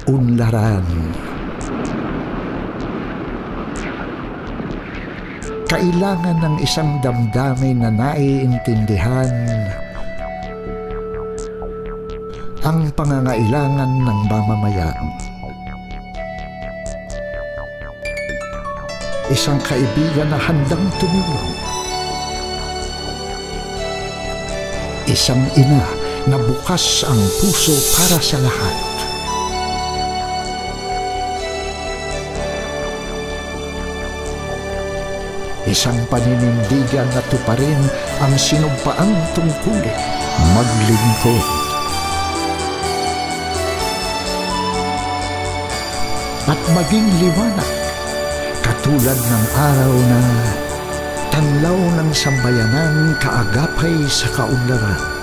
unlaran. Kailangan ng isang damdamin na naiintindihan ang pangangailangan ng mamamayan. Isang kaibigan na handang tumulong. Isang ina na bukas ang puso para sa lahat. Isang paninindigan na tuparin ang sinumpaang tungkulin, maglingkod. At maging liwanag, katulad ng araw na tanglaw ng sambayanang kaagapay sa kaunlaran.